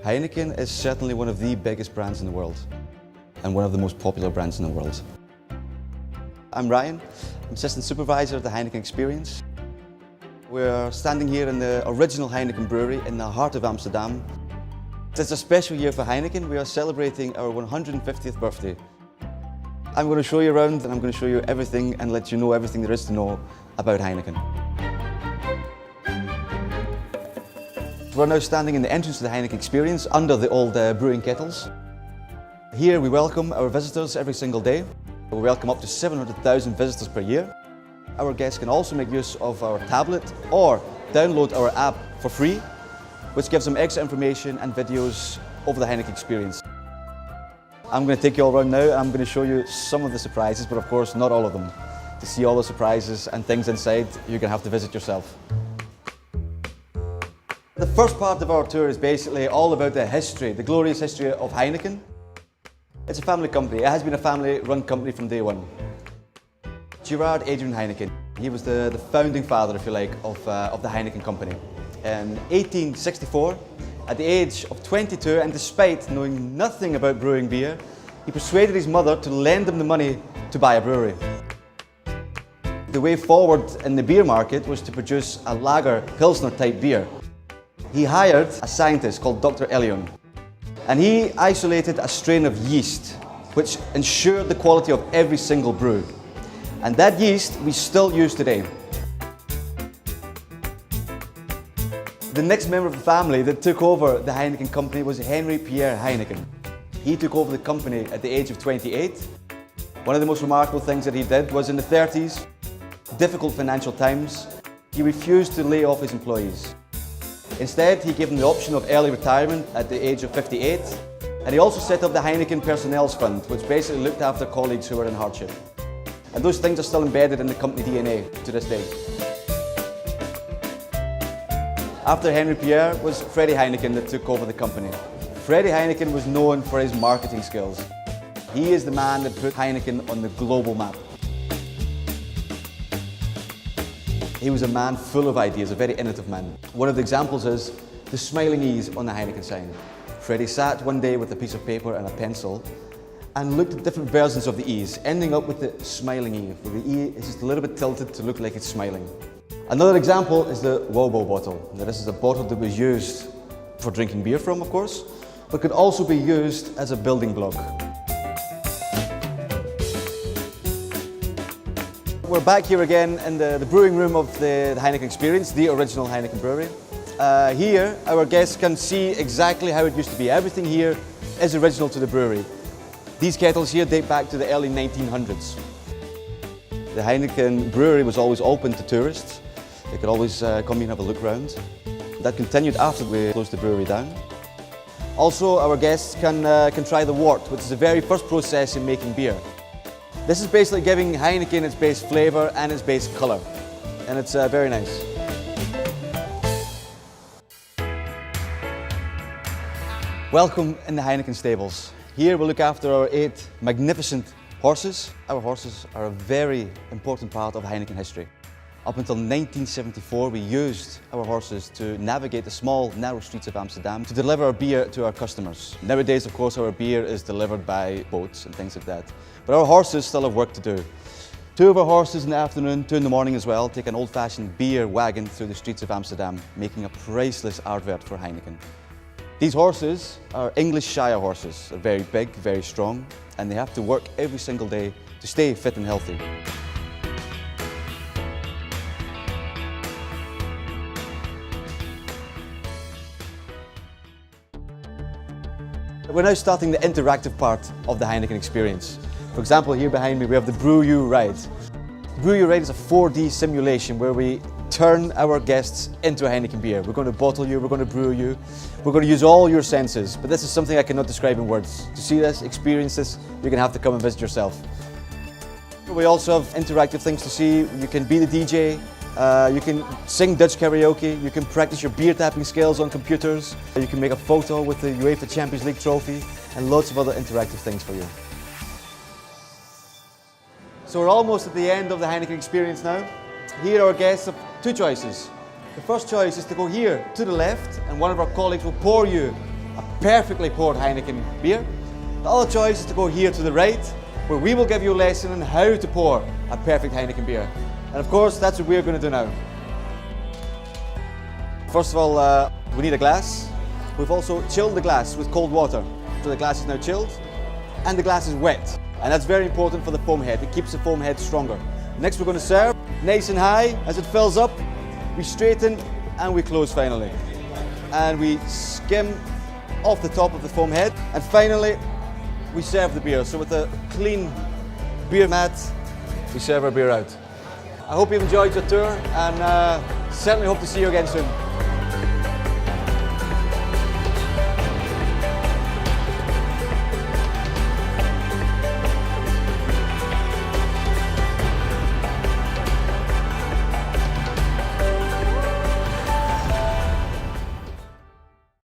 Heineken is certainly one of the biggest brands in the world and one of the most popular brands in the world. I'm Ryan, I'm Assistant Supervisor of the Heineken Experience. We're standing here in the original Heineken brewery in the heart of Amsterdam. It's a special year for Heineken. We are celebrating our 150th birthday. I'm going to show you around and I'm going to show you everything and let you know everything there is to know about Heineken. We're now standing in the entrance to the Heineken Experience under the old brewing kettles. Here we welcome our visitors every single day. We welcome up to 700,000 visitors per year. Our guests can also make use of our tablet or download our app for free, which gives them extra information and videos over the Heineken Experience. I'm going to take you all around now and I'm going to show you some of the surprises, but of course not all of them. To see all the surprises and things inside, you're going to have to visit yourself. The first part of our tour is basically all about the history, the glorious history of Heineken. It's a family company. It has been a family-run company from day one. Gerard Adrian Heineken, he was the founding father, if you like, of the Heineken company. In 1864, at the age of 22, and despite knowing nothing about brewing beer, he persuaded his mother to lend him the money to buy a brewery. The way forward in the beer market was to produce a lager, Pilsner type beer. He hired a scientist called Dr. Elion, and he isolated a strain of yeast which ensured the quality of every single brew. And that yeast we still use today. The next member of the family that took over the Heineken company was Henry Pierre Heineken. He took over the company at the age of 28. One of the most remarkable things that he did was in the 30s, difficult financial times, he refused to lay off his employees. Instead, he gave them the option of early retirement at the age of 58, and he also set up the Heineken Personnels Fund, which basically looked after colleagues who were in hardship. And those things are still embedded in the company DNA to this day. After Henry Pierre was Freddie Heineken that took over the company. Freddie Heineken was known for his marketing skills. He is the man that put Heineken on the global map. He was a man full of ideas, a very innovative man. One of the examples is the smiling E's on the Heineken sign. Freddie sat one day with a piece of paper and a pencil and looked at different versions of the E's, ending up with the smiling E, where the E is just a little bit tilted to look like it's smiling. Another example is the Wobo bottle. Now, this is a bottle that was used for drinking beer from, of course, but could also be used as a building block. We're back here again in the brewing room of the Heineken Experience, the original Heineken brewery. Here, our guests can see exactly how it used to be. Everything here is original to the brewery. These kettles here date back to the early 1900s. The Heineken brewery was always open to tourists. They could always come here and have a look around. That continued after we closed the brewery down. Also, our guests can try the wort, which is the very first process in making beer. This is basically giving Heineken its base flavour and its base colour, and it's very nice. Welcome in the Heineken stables. Here we look after our 8 magnificent horses. Our horses are a very important part of Heineken history. Up until 1974, we used our horses to navigate the small, narrow streets of Amsterdam to deliver our beer to our customers. Nowadays, of course, our beer is delivered by boats and things like that. But our horses still have work to do. 2 of our horses in the afternoon, 2 in the morning as well, take an old-fashioned beer wagon through the streets of Amsterdam, making a priceless aardvark for Heineken. These horses are English Shire horses. They're very big, very strong, and they have to work every single day to stay fit and healthy. We're now starting the interactive part of the Heineken Experience. For example, here behind me we have the Brew You Ride. Brew You Ride is a 4D simulation where we turn our guests into a Heineken beer. We're going to bottle you, we're going to brew you, we're going to use all your senses, but this is something I cannot describe in words. To see this, experience this, you're going to have to come and visit yourself. We also have interactive things to see. You can be the DJ, you can sing Dutch karaoke, you can practice your beer tapping skills on computers, you can make a photo with the UEFA Champions League trophy, and lots of other interactive things for you. So we're almost at the end of the Heineken Experience now. Here our guests have 2 choices. The first choice is to go here to the left, and one of our colleagues will pour you a perfectly poured Heineken beer. The other choice is to go here to the right, where we will give you a lesson on how to pour a perfect Heineken beer. And of course, that's what we're going to do now. First of all, we need a glass. We've also chilled the glass with cold water. So the glass is now chilled and the glass is wet. And that's very important for the foam head. It keeps the foam head stronger. Next we're going to serve nice and high. As it fills up, we straighten and we close finally. And we skim off the top of the foam head. And finally, we serve the beer. So with a clean beer mat, we serve our beer out. I hope you've enjoyed your tour and certainly hope to see you again soon.